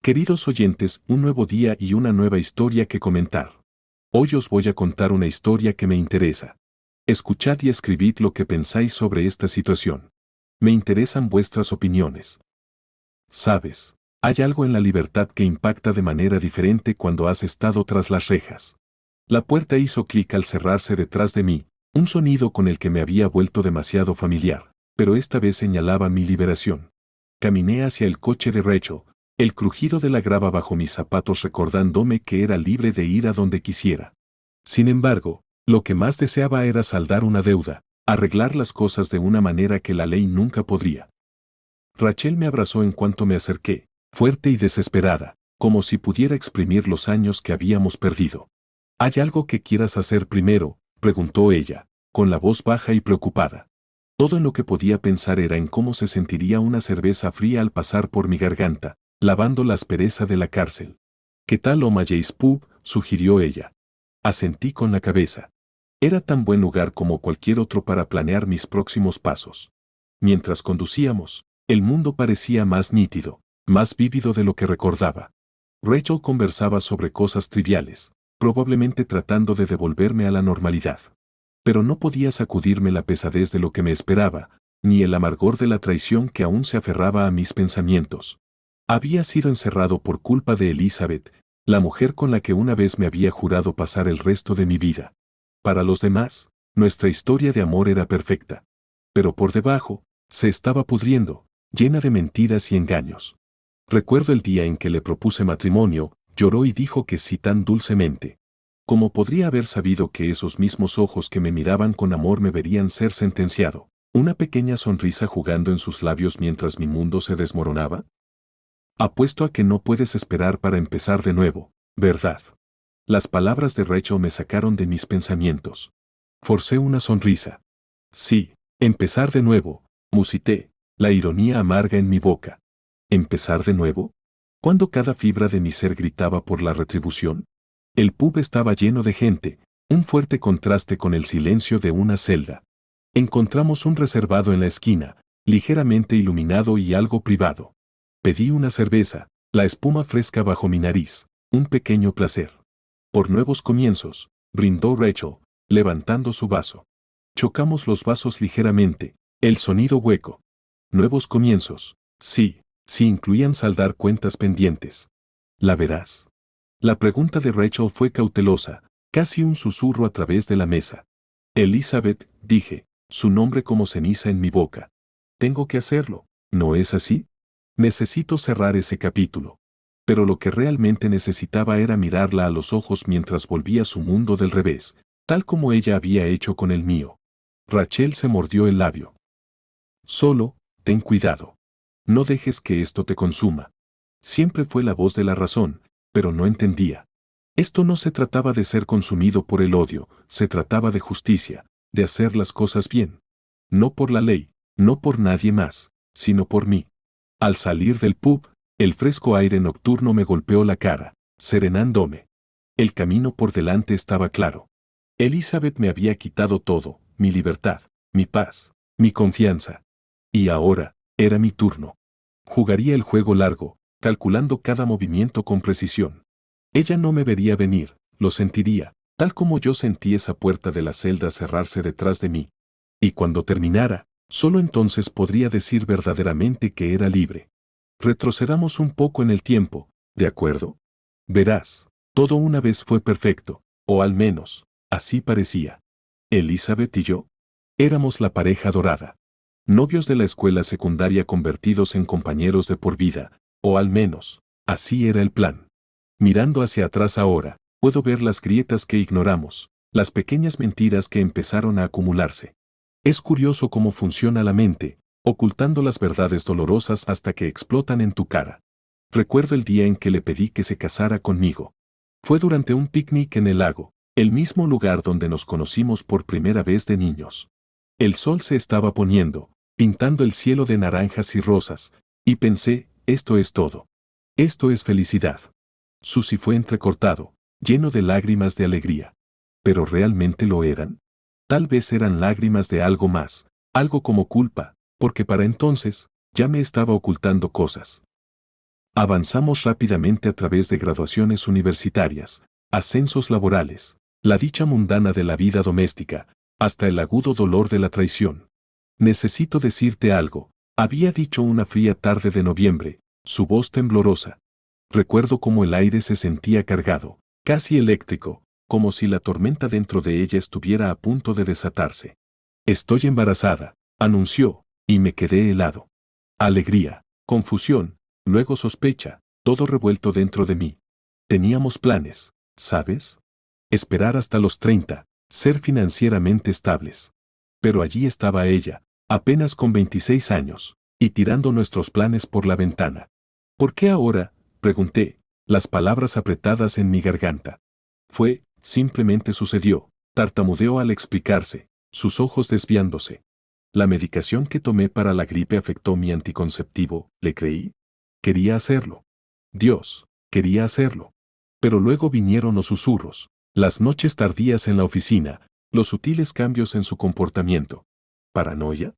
Queridos oyentes, un nuevo día y una nueva historia que comentar. Hoy os voy a contar una historia que me interesa. Escuchad y escribid lo que pensáis sobre esta situación. Me interesan vuestras opiniones. Sabes, hay algo en la libertad que impacta de manera diferente cuando has estado tras las rejas. La puerta hizo clic al cerrarse detrás de mí, un sonido con el que me había vuelto demasiado familiar, pero esta vez señalaba mi liberación. Caminé hacia el coche de Rachel, el crujido de la grava bajo mis zapatos recordándome que era libre de ir a donde quisiera. Sin embargo, lo que más deseaba era saldar una deuda, arreglar las cosas de una manera que la ley nunca podría. Rachel me abrazó en cuanto me acerqué, fuerte y desesperada, como si pudiera exprimir los años que habíamos perdido. ¿Hay algo que quieras hacer primero?, preguntó ella, con la voz baja y preocupada. Todo en lo que podía pensar era en cómo se sentiría una cerveza fría al pasar por mi garganta, lavando la aspereza de la cárcel. ¿Qué tal O'Malley's Pub?, sugirió ella. Asentí con la cabeza. Era tan buen lugar como cualquier otro para planear mis próximos pasos. Mientras conducíamos, el mundo parecía más nítido, más vívido de lo que recordaba. Rachel conversaba sobre cosas triviales, probablemente tratando de devolverme a la normalidad. Pero no podía sacudirme la pesadez de lo que me esperaba, ni el amargor de la traición que aún se aferraba a mis pensamientos. Había sido encerrado por culpa de Elizabeth, la mujer con la que una vez me había jurado pasar el resto de mi vida. Para los demás, nuestra historia de amor era perfecta. Pero por debajo, se estaba pudriendo, llena de mentiras y engaños. Recuerdo el día en que le propuse matrimonio, lloró y dijo que sí tan dulcemente. ¿Cómo podría haber sabido que esos mismos ojos que me miraban con amor me verían ser sentenciado? ¿Una pequeña sonrisa jugando en sus labios mientras mi mundo se desmoronaba? Apuesto a que no puedes esperar para empezar de nuevo, ¿verdad? Las palabras de Rachel me sacaron de mis pensamientos. Forcé una sonrisa. Sí, empezar de nuevo, musité, la ironía amarga en mi boca. ¿Empezar de nuevo? ¿Cuándo cada fibra de mi ser gritaba por la retribución? El pub estaba lleno de gente, un fuerte contraste con el silencio de una celda. Encontramos un reservado en la esquina, ligeramente iluminado y algo privado. Pedí una cerveza, la espuma fresca bajo mi nariz, un pequeño placer. Por nuevos comienzos, brindó Rachel, levantando su vaso. Chocamos los vasos ligeramente, el sonido hueco. Nuevos comienzos, sí, sí incluían saldar cuentas pendientes. ¿La verás? La pregunta de Rachel fue cautelosa, casi un susurro a través de la mesa. Elizabeth, dije, su nombre como ceniza en mi boca. Tengo que hacerlo, ¿no es así? Necesito cerrar ese capítulo. Pero lo que realmente necesitaba era mirarla a los ojos mientras volvía su mundo del revés, tal como ella había hecho con el mío. Rachel se mordió el labio. Solo, ten cuidado. No dejes que esto te consuma. Siempre fue la voz de la razón, pero no entendía. Esto no se trataba de ser consumido por el odio, se trataba de justicia, de hacer las cosas bien. No por la ley, no por nadie más, sino por mí. Al salir del pub, el fresco aire nocturno me golpeó la cara, serenándome. El camino por delante estaba claro. Elizabeth me había quitado todo, mi libertad, mi paz, mi confianza. Y ahora, era mi turno. Jugaría el juego largo, calculando cada movimiento con precisión. Ella no me vería venir, lo sentiría, tal como yo sentí esa puerta de la celda cerrarse detrás de mí. Y cuando terminara, solo entonces podría decir verdaderamente que era libre. Retrocedamos un poco en el tiempo, ¿de acuerdo? Verás, todo una vez fue perfecto, o al menos, así parecía. Elizabeth y yo éramos la pareja dorada. Novios de la escuela secundaria convertidos en compañeros de por vida, o al menos, así era el plan. Mirando hacia atrás ahora, puedo ver las grietas que ignoramos, las pequeñas mentiras que empezaron a acumularse. Es curioso cómo funciona la mente, ocultando las verdades dolorosas hasta que explotan en tu cara. Recuerdo el día en que le pedí que se casara conmigo. Fue durante un picnic en el lago, el mismo lugar donde nos conocimos por primera vez de niños. El sol se estaba poniendo, pintando el cielo de naranjas y rosas, y pensé, esto es todo. Esto es felicidad. Susie fue entrecortado, lleno de lágrimas de alegría. ¿Pero realmente lo eran? Tal vez eran lágrimas de algo más, algo como culpa, porque para entonces, ya me estaba ocultando cosas. Avanzamos rápidamente a través de graduaciones universitarias, ascensos laborales, la dicha mundana de la vida doméstica, hasta el agudo dolor de la traición. Necesito decirte algo, había dicho una fría tarde de noviembre, su voz temblorosa. Recuerdo cómo el aire se sentía cargado, casi eléctrico, como si la tormenta dentro de ella estuviera a punto de desatarse. Estoy embarazada, anunció, y me quedé helado. Alegría, confusión, luego sospecha, todo revuelto dentro de mí. Teníamos planes, ¿sabes? Esperar hasta los 30, ser financieramente estables. Pero allí estaba ella, apenas con 26 años, y tirando nuestros planes por la ventana. ¿Por qué ahora?, pregunté, las palabras apretadas en mi garganta. Simplemente sucedió, tartamudeó al explicarse, sus ojos desviándose. La medicación que tomé para la gripe afectó mi anticonceptivo, ¿le creí? Quería hacerlo. Dios, quería hacerlo. Pero luego vinieron los susurros, las noches tardías en la oficina, los sutiles cambios en su comportamiento. ¿Paranoia?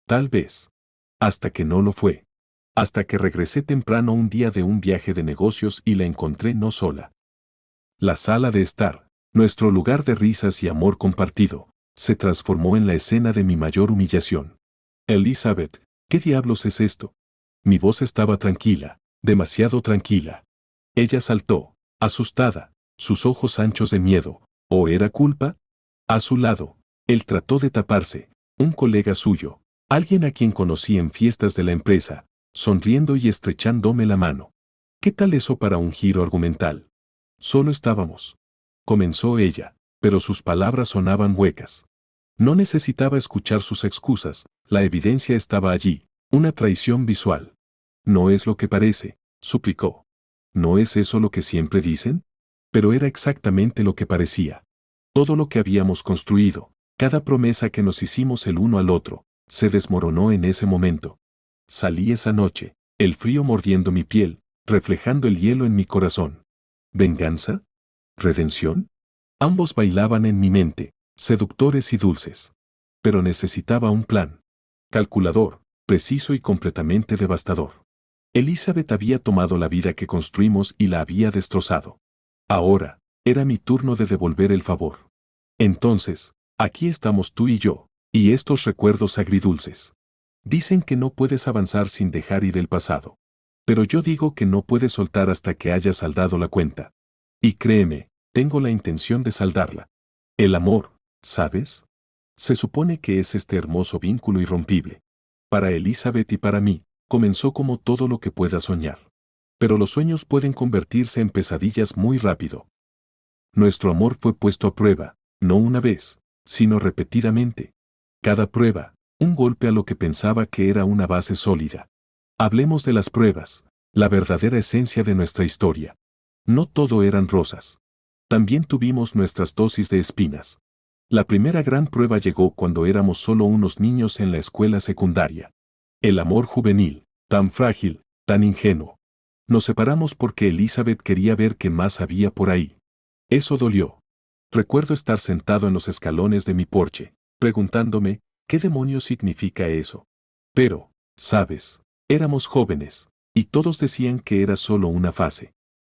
Tal vez. Hasta que no lo fue. Hasta que regresé temprano un día de un viaje de negocios y la encontré no sola. La sala de estar, nuestro lugar de risas y amor compartido, se transformó en la escena de mi mayor humillación. Elizabeth, ¿qué diablos es esto? Mi voz estaba tranquila, demasiado tranquila. Ella saltó, asustada, sus ojos anchos de miedo. ¿O era culpa? A su lado, él trató de taparse, un colega suyo, alguien a quien conocí en fiestas de la empresa, sonriendo y estrechándome la mano. ¿Qué tal eso para un giro argumental? Solo estábamos. Comenzó ella, pero sus palabras sonaban huecas. No necesitaba escuchar sus excusas, la evidencia estaba allí, una traición visual. No es lo que parece, suplicó. ¿No es eso lo que siempre dicen? Pero era exactamente lo que parecía. Todo lo que habíamos construido, cada promesa que nos hicimos el uno al otro, se desmoronó en ese momento. Salí esa noche, el frío mordiendo mi piel, reflejando el hielo en mi corazón. ¿Venganza? ¿Redención? Ambos bailaban en mi mente, seductores y dulces. Pero necesitaba un plan. Calculador, preciso y completamente devastador. Elizabeth había tomado la vida que construimos y la había destrozado. Ahora, era mi turno de devolver el favor. Entonces, aquí estamos tú y yo, y estos recuerdos agridulces. Dicen que no puedes avanzar sin dejar ir el pasado. Pero yo digo que no puedes soltar hasta que hayas saldado la cuenta. Y créeme, tengo la intención de saldarla. El amor, ¿sabes? Se supone que es este hermoso vínculo irrompible. Para Elizabeth y para mí, comenzó como todo lo que pueda soñar. Pero los sueños pueden convertirse en pesadillas muy rápido. Nuestro amor fue puesto a prueba, no una vez, sino repetidamente. Cada prueba, un golpe a lo que pensaba que era una base sólida. Hablemos de las pruebas, la verdadera esencia de nuestra historia. No todo eran rosas. También tuvimos nuestras dosis de espinas. La primera gran prueba llegó cuando éramos solo unos niños en la escuela secundaria. El amor juvenil, tan frágil, tan ingenuo. Nos separamos porque Elizabeth quería ver qué más había por ahí. Eso dolió. Recuerdo estar sentado en los escalones de mi porche, preguntándome, ¿qué demonios significa eso? Pero, ¿sabes? Éramos jóvenes, y todos decían que era solo una fase.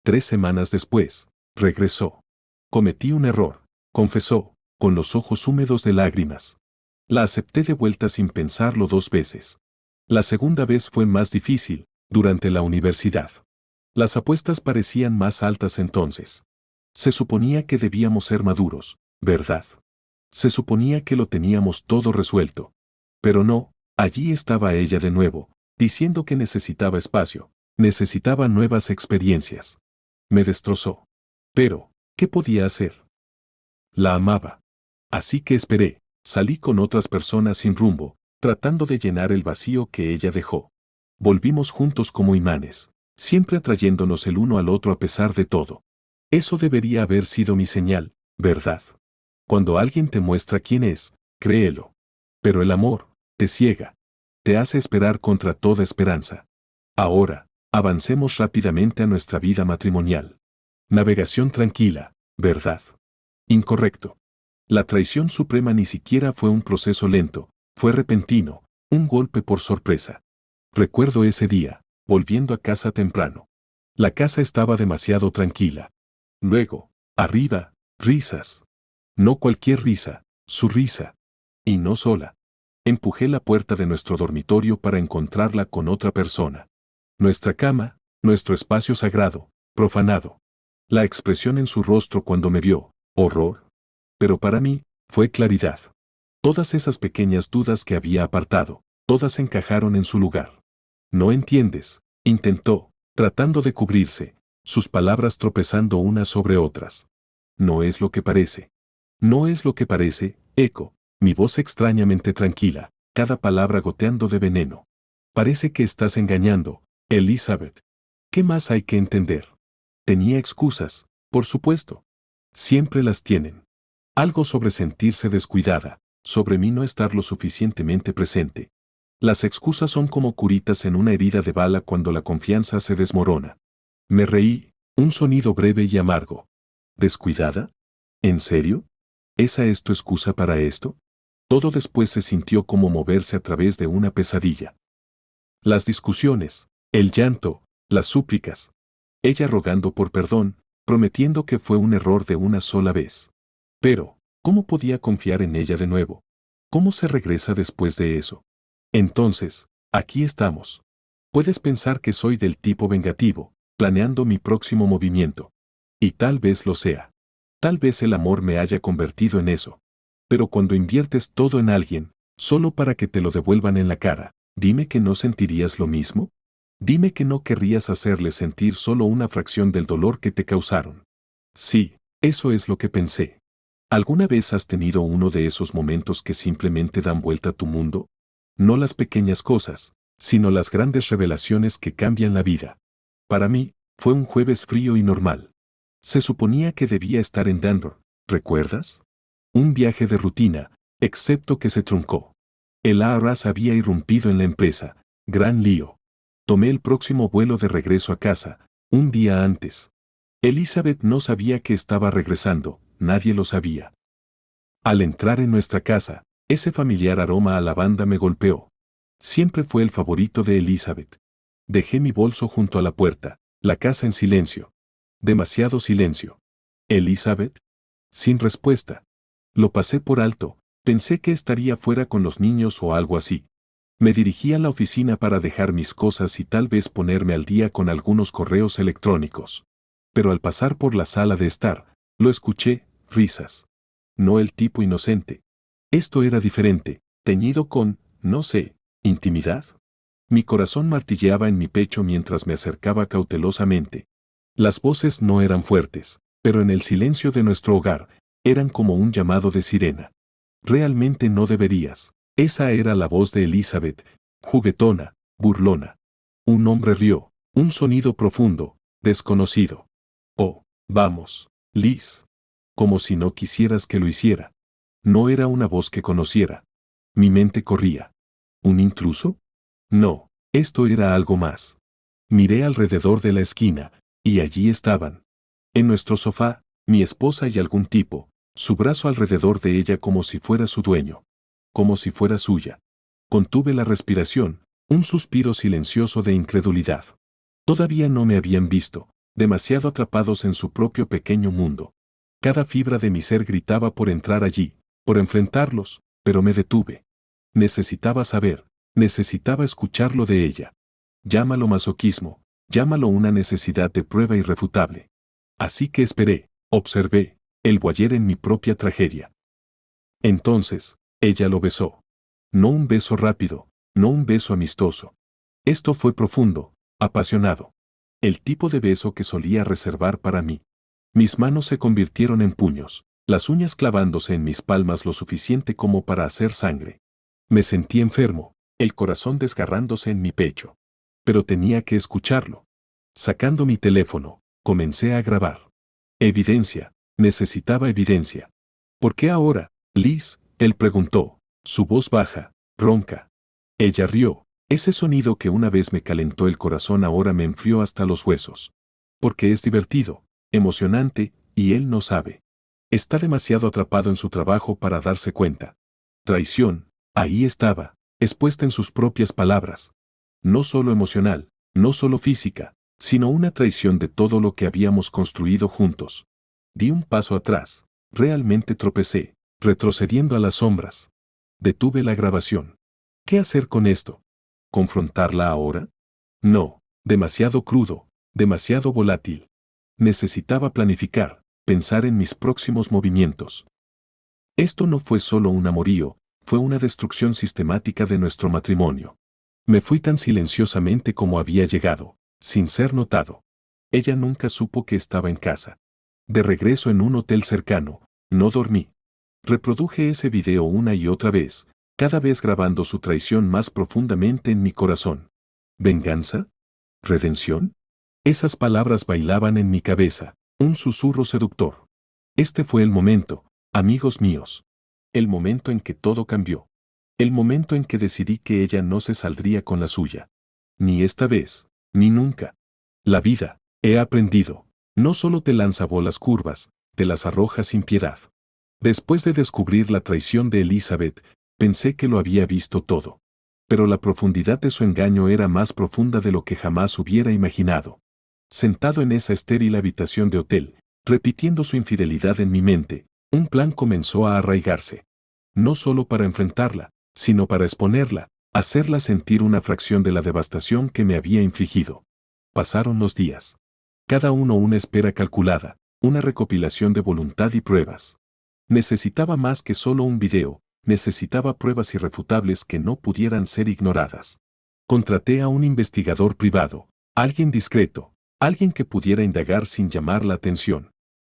3 semanas después, regresó. Cometí un error, confesó, con los ojos húmedos de lágrimas. La acepté de vuelta sin pensarlo 2 veces. La segunda vez fue más difícil, durante la universidad. Las apuestas parecían más altas entonces. Se suponía que debíamos ser maduros, ¿verdad? Se suponía que lo teníamos todo resuelto. Pero no, allí estaba ella de nuevo, diciendo que necesitaba espacio, necesitaba nuevas experiencias. Me destrozó. Pero, ¿qué podía hacer? La amaba. Así que esperé, salí con otras personas sin rumbo, tratando de llenar el vacío que ella dejó. Volvimos juntos como imanes, siempre atrayéndonos el uno al otro a pesar de todo. Eso debería haber sido mi señal, ¿verdad? Cuando alguien te muestra quién es, créelo. Pero el amor, te ciega. Te hace esperar contra toda esperanza. Ahora, avancemos rápidamente a nuestra vida matrimonial. Navegación tranquila, ¿verdad? Incorrecto. La traición suprema ni siquiera fue un proceso lento, fue repentino, un golpe por sorpresa. Recuerdo ese día, volviendo a casa temprano. La casa estaba demasiado tranquila. Luego, arriba, risas. No cualquier risa, su risa. Y no sola. Empujé la puerta de nuestro dormitorio para encontrarla con otra persona. Nuestra cama, nuestro espacio sagrado, profanado. La expresión en su rostro cuando me vio, horror. Pero para mí, fue claridad. Todas esas pequeñas dudas que había apartado, todas encajaron en su lugar. No entiendes, intentó, tratando de cubrirse, sus palabras tropezando unas sobre otras. No es lo que parece. No es lo que parece, eco, mi voz extrañamente tranquila, cada palabra goteando de veneno. Parece que estás engañando, Elizabeth. ¿Qué más hay que entender? Tenía excusas, por supuesto. Siempre las tienen. Algo sobre sentirse descuidada, sobre mí no estar lo suficientemente presente. Las excusas son como curitas en una herida de bala cuando la confianza se desmorona. Me reí, un sonido breve y amargo. ¿Descuidada? ¿En serio? ¿Esa es tu excusa para esto? Todo después se sintió como moverse a través de una pesadilla. Las discusiones, el llanto, las súplicas. Ella rogando por perdón, prometiendo que fue un error de una sola vez. Pero, ¿cómo podía confiar en ella de nuevo? ¿Cómo se regresa después de eso? Entonces, aquí estamos. Puedes pensar que soy del tipo vengativo, planeando mi próximo movimiento. Y tal vez lo sea. Tal vez el amor me haya convertido en eso. Pero cuando inviertes todo en alguien, solo para que te lo devuelvan en la cara, dime que no sentirías lo mismo. Dime que no querrías hacerles sentir solo una fracción del dolor que te causaron. Sí, eso es lo que pensé. ¿Alguna vez has tenido uno de esos momentos que simplemente dan vuelta a tu mundo? No las pequeñas cosas, sino las grandes revelaciones que cambian la vida. Para mí, fue un jueves frío y normal. Se suponía que debía estar en Denver, ¿recuerdas? Un viaje de rutina, excepto que se truncó. El ARAS había irrumpido en la empresa, gran lío. Tomé el próximo vuelo de regreso a casa, un día antes. Elizabeth no sabía que estaba regresando, nadie lo sabía. Al entrar en nuestra casa, ese familiar aroma a lavanda me golpeó. Siempre fue el favorito de Elizabeth. Dejé mi bolso junto a la puerta, la casa en silencio. Demasiado silencio. ¿Elizabeth? Sin respuesta. Lo pasé por alto, pensé que estaría fuera con los niños o algo así. Me dirigí a la oficina para dejar mis cosas y tal vez ponerme al día con algunos correos electrónicos. Pero al pasar por la sala de estar, lo escuché, risas. No el tipo inocente. Esto era diferente, teñido con, no sé, intimidad. Mi corazón martilleaba en mi pecho mientras me acercaba cautelosamente. Las voces no eran fuertes, pero en el silencio de nuestro hogar, eran como un llamado de sirena. Realmente no deberías. Esa era la voz de Elizabeth, juguetona, burlona. Un hombre rió, un sonido profundo, desconocido. Oh, vamos, Liz. Como si no quisieras que lo hiciera. No era una voz que conociera. Mi mente corría. ¿Un intruso? No, esto era algo más. Miré alrededor de la esquina, y allí estaban. En nuestro sofá, mi esposa y algún tipo, su brazo alrededor de ella como si fuera su dueño. Como si fuera suya. Contuve la respiración, un suspiro silencioso de incredulidad. Todavía no me habían visto, demasiado atrapados en su propio pequeño mundo. Cada fibra de mi ser gritaba por entrar allí, por enfrentarlos, pero me detuve. Necesitaba saber, necesitaba escucharlo de ella. Llámalo masoquismo, llámalo una necesidad de prueba irrefutable. Así que esperé, observé, el voyeur en mi propia tragedia. Entonces, ella lo besó. No un beso rápido, no un beso amistoso. Esto fue profundo, apasionado. El tipo de beso que solía reservar para mí. Mis manos se convirtieron en puños, las uñas clavándose en mis palmas lo suficiente como para hacer sangre. Me sentí enfermo, el corazón desgarrándose en mi pecho. Pero tenía que escucharlo. Sacando mi teléfono, comencé a grabar. Evidencia, necesitaba evidencia. ¿Por qué ahora, Liz? Él preguntó, su voz baja, ronca. Ella rió, ese sonido que una vez me calentó el corazón ahora me enfrió hasta los huesos. Porque es divertido, emocionante, y él no sabe. Está demasiado atrapado en su trabajo para darse cuenta. Traición, ahí estaba, expuesta en sus propias palabras. No solo emocional, No solo física, sino una traición de todo lo que habíamos construido juntos. Di un paso atrás, realmente tropecé, retrocediendo a las sombras. Detuve la grabación. ¿Qué hacer con esto? ¿Confrontarla ahora? No, demasiado crudo, demasiado volátil. Necesitaba planificar, pensar en mis próximos movimientos. Esto no fue solo un amorío, fue una destrucción sistemática de nuestro matrimonio. Me fui tan silenciosamente como había llegado, sin ser notado. Ella nunca supo que estaba en casa. De regreso en un hotel cercano, no dormí. Reproduje ese video una y otra vez, cada vez grabando su traición más profundamente en mi corazón. ¿Venganza? ¿Redención? Esas palabras bailaban en mi cabeza, un susurro seductor. Este fue el momento, amigos míos. El momento en que todo cambió. El momento en que decidí que ella no se saldría con la suya. Ni esta vez, ni nunca. La vida, he aprendido, no solo te lanza bolas curvas, te las arroja sin piedad. Después de descubrir la traición de Elizabeth, pensé que lo había visto todo. Pero la profundidad de su engaño era más profunda de lo que jamás hubiera imaginado. Sentado en esa estéril habitación de hotel, repitiendo su infidelidad en mi mente, un plan comenzó a arraigarse. No solo para enfrentarla, sino para exponerla, hacerla sentir una fracción de la devastación que me había infligido. Pasaron los días. Cada uno una espera calculada, una recopilación de voluntad y pruebas. Necesitaba más que solo un video, necesitaba pruebas irrefutables que no pudieran ser ignoradas. Contraté a un investigador privado, alguien discreto, alguien que pudiera indagar sin llamar la atención.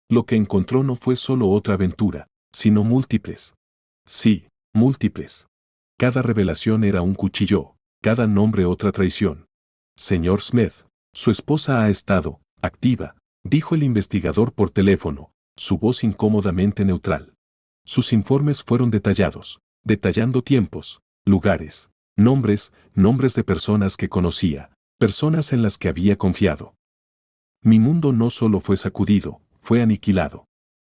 Lo que encontró no fue solo otra aventura, sino múltiples. Sí, múltiples. Cada revelación era un cuchillo, cada nombre otra traición. Señor Smith, su esposa ha estado activa, dijo el investigador por teléfono, su voz incómodamente neutral. Sus informes fueron detallados, detallando tiempos, lugares, nombres de personas que conocía, personas en las que había confiado. Mi mundo no solo fue sacudido, fue aniquilado.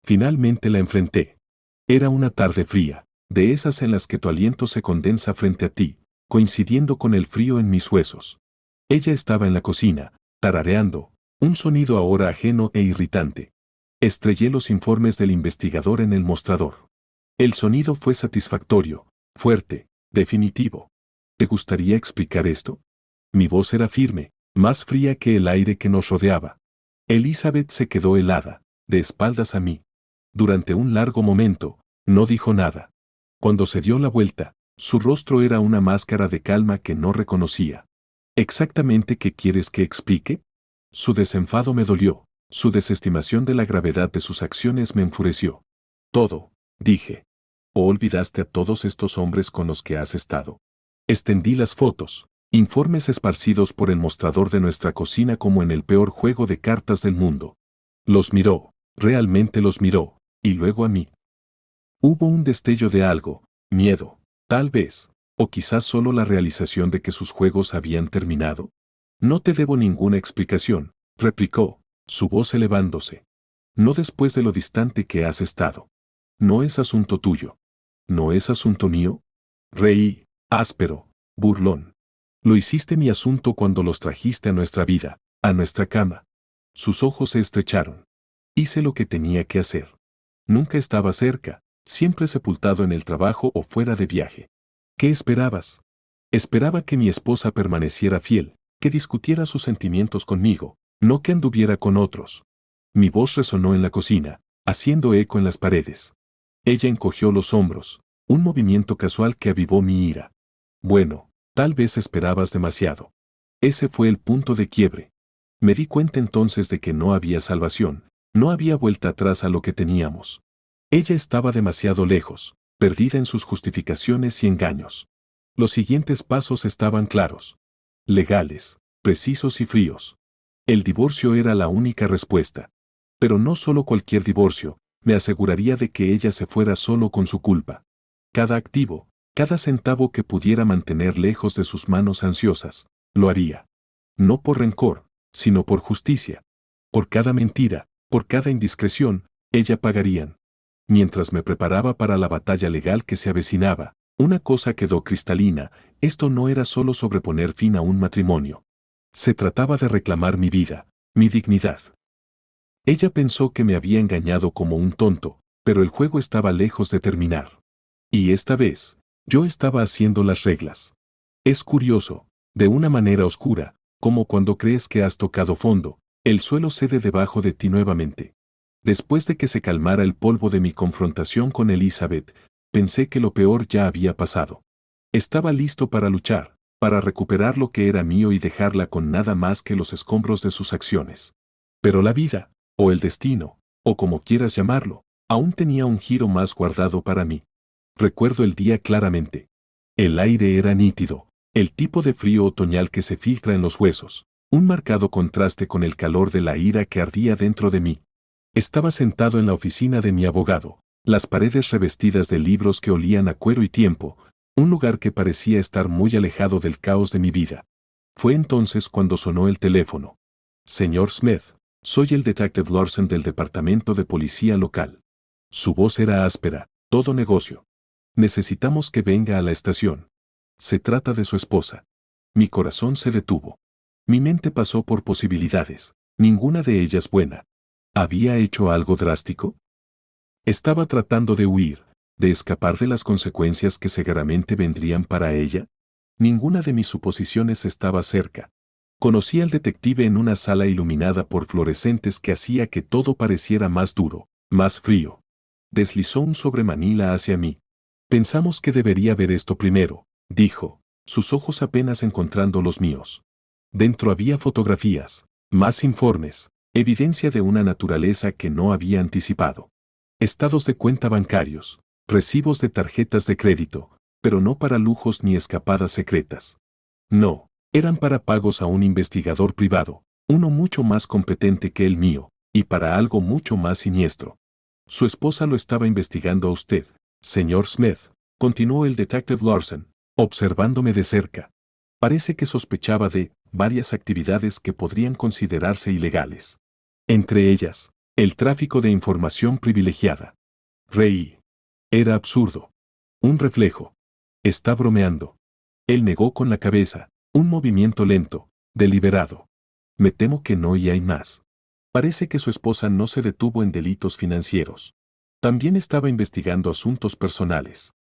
Finalmente la enfrenté. Era una tarde fría, de esas en las que tu aliento se condensa frente a ti, coincidiendo con el frío en mis huesos. Ella estaba en la cocina, tarareando, un sonido ahora ajeno e irritante. Estrellé los informes del investigador en el mostrador. El sonido fue satisfactorio, fuerte, definitivo. ¿Te gustaría explicar esto? Mi voz era firme, más fría que el aire que nos rodeaba. Elizabeth se quedó helada, de espaldas a mí. Durante un largo momento, no dijo nada. Cuando se dio la vuelta, su rostro era una máscara de calma que no reconocía. ¿Exactamente qué quieres que explique? Su desenfado me dolió, su desestimación de la gravedad de sus acciones me enfureció. Todo, dije. ¿O olvidaste a todos estos hombres con los que has estado? Extendí las fotos, informes esparcidos por el mostrador de nuestra cocina como en el peor juego de cartas del mundo. Los miró, realmente los miró, y luego a mí. Hubo un destello de algo, miedo, tal vez, o quizás solo la realización de que sus juegos habían terminado. No te debo ninguna explicación, replicó, su voz elevándose. No después de lo distante que has estado. No es asunto tuyo. ¿No es asunto mío? Reí, áspero, burlón. Lo hiciste mi asunto cuando los trajiste a nuestra vida, a nuestra cama. Sus ojos se estrecharon. Hice lo que tenía que hacer. Nunca estaba cerca, siempre sepultado en el trabajo o fuera de viaje. ¿Qué esperabas? Esperaba que mi esposa permaneciera fiel, que discutiera sus sentimientos conmigo, no que anduviera con otros. Mi voz resonó en la cocina, haciendo eco en las paredes. Ella encogió los hombros, un movimiento casual que avivó mi ira. Bueno, tal vez esperabas demasiado. Ese fue el punto de quiebre. Me di cuenta entonces de que no había salvación, no había vuelta atrás a lo que teníamos. Ella estaba demasiado lejos, perdida en sus justificaciones y engaños. Los siguientes pasos estaban claros. Legales, precisos y fríos. El divorcio era la única respuesta. Pero no solo cualquier divorcio, me aseguraría de que ella se fuera solo con su culpa. Cada activo, cada centavo que pudiera mantener lejos de sus manos ansiosas, lo haría. No por rencor, sino por justicia. Por cada mentira, por cada indiscreción, ella pagarían. Mientras me preparaba para la batalla legal que se avecinaba, una cosa quedó cristalina, esto no era solo sobre poner fin a un matrimonio. Se trataba de reclamar mi vida, mi dignidad. Ella pensó que me había engañado como un tonto, pero el juego estaba lejos de terminar. Y esta vez, yo estaba haciendo las reglas. Es curioso, de una manera oscura, como cuando crees que has tocado fondo, el suelo cede debajo de ti nuevamente. Después de que se calmara el polvo de mi confrontación con Elizabeth, pensé que lo peor ya había pasado. Estaba listo para luchar, para recuperar lo que era mío y dejarla con nada más que los escombros de sus acciones. Pero la vida, o el destino, o como quieras llamarlo, aún tenía un giro más guardado para mí. Recuerdo el día claramente. El aire era nítido, el tipo de frío otoñal que se filtra en los huesos, un marcado contraste con el calor de la ira que ardía dentro de mí. Estaba sentado en la oficina de mi abogado, las paredes revestidas de libros que olían a cuero y tiempo, un lugar que parecía estar muy alejado del caos de mi vida. Fue entonces cuando sonó el teléfono. Señor Smith, soy el detective Larson del departamento de policía local. Su voz era áspera, todo negocio. Necesitamos que venga a la estación. Se trata de su esposa. Mi corazón se detuvo. Mi mente pasó por posibilidades, ninguna de ellas buena. ¿Había hecho algo drástico? ¿Estaba tratando de huir, de escapar de las consecuencias que seguramente vendrían para ella? Ninguna de mis suposiciones estaba cerca. Conocí al detective en una sala iluminada por fluorescentes que hacía que todo pareciera más duro, más frío. Deslizó un sobre Manila hacia mí. Pensamos que debería ver esto primero, dijo, sus ojos apenas encontrando los míos. Dentro había fotografías, más informes, evidencia de una naturaleza que no había anticipado. Estados de cuenta bancarios, recibos de tarjetas de crédito, pero no para lujos ni escapadas secretas. No, eran para pagos a un investigador privado, uno mucho más competente que el mío, y para algo mucho más siniestro. Su esposa lo estaba investigando a usted, señor Smith, continuó el detective Larson, observándome de cerca. Parece que sospechaba de varias actividades que podrían considerarse ilegales. Entre ellas, el tráfico de información privilegiada. Reí. Era absurdo. Un reflejo. Está bromeando. Él negó con la cabeza, un movimiento lento, deliberado. Me temo que no y hay más. Parece que su esposa no se detuvo en delitos financieros. También estaba investigando asuntos personales.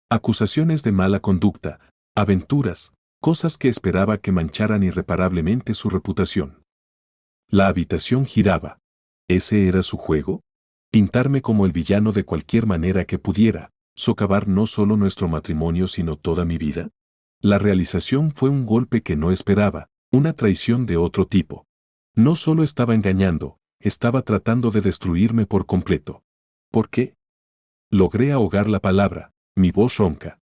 Acusaciones de mala conducta, aventuras, cosas que esperaba que mancharan irreparablemente su reputación. La habitación giraba. ¿Ese era su juego? Pintarme como el villano de cualquier manera que pudiera, socavar no solo nuestro matrimonio sino toda mi vida. La realización fue un golpe que no esperaba, una traición de otro tipo. No solo estaba engañando, estaba tratando de destruirme por completo. ¿Por qué? Logré ahogar la palabra, mi voz ronca.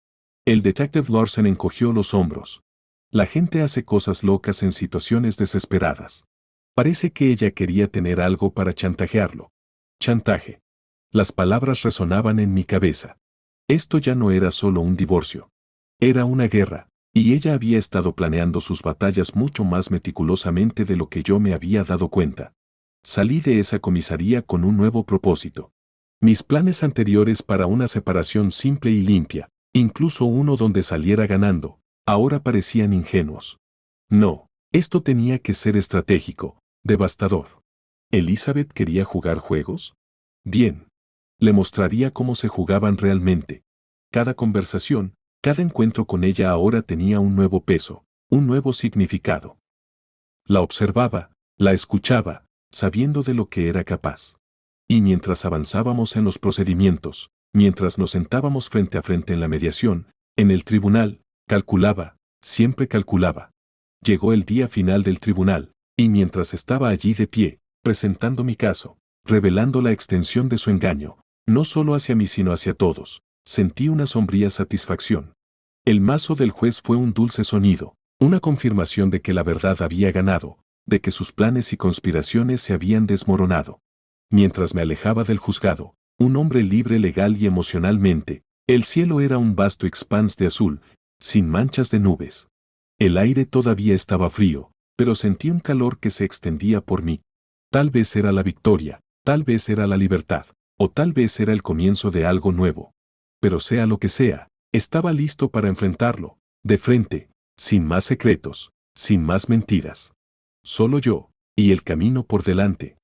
El detective Larson encogió los hombros. La gente hace cosas locas en situaciones desesperadas. Parece que ella quería tener algo para chantajearlo. Chantaje. Las palabras resonaban en mi cabeza. Esto ya no era solo un divorcio. Era una guerra, y ella había estado planeando sus batallas mucho más meticulosamente de lo que yo me había dado cuenta. Salí de esa comisaría con un nuevo propósito. Mis planes anteriores para una separación simple y limpia, incluso uno donde saliera ganando, ahora parecían ingenuos. No, esto tenía que ser estratégico, devastador. ¿Elizabeth quería jugar juegos? Bien. Le mostraría cómo se jugaban realmente. Cada conversación, cada encuentro con ella ahora tenía un nuevo peso, un nuevo significado. La observaba, la escuchaba, sabiendo de lo que era capaz. Y mientras avanzábamos en los procedimientos, mientras nos sentábamos frente a frente en la mediación, en el tribunal, calculaba, siempre calculaba. Llegó el día final del tribunal, y mientras estaba allí de pie, presentando mi caso, revelando la extensión de su engaño, no solo hacia mí sino hacia todos, sentí una sombría satisfacción. El mazo del juez fue un dulce sonido, una confirmación de que la verdad había ganado, de que sus planes y conspiraciones se habían desmoronado. Mientras me alejaba del juzgado, un hombre libre legal y emocionalmente, el cielo era un vasto expanse de azul, sin manchas de nubes. El aire todavía estaba frío, pero sentí un calor que se extendía por mí. Tal vez era la victoria, tal vez era la libertad, o tal vez era el comienzo de algo nuevo. Pero sea lo que sea, estaba listo para enfrentarlo, de frente, sin más secretos, sin más mentiras. solo yo, y el camino por delante.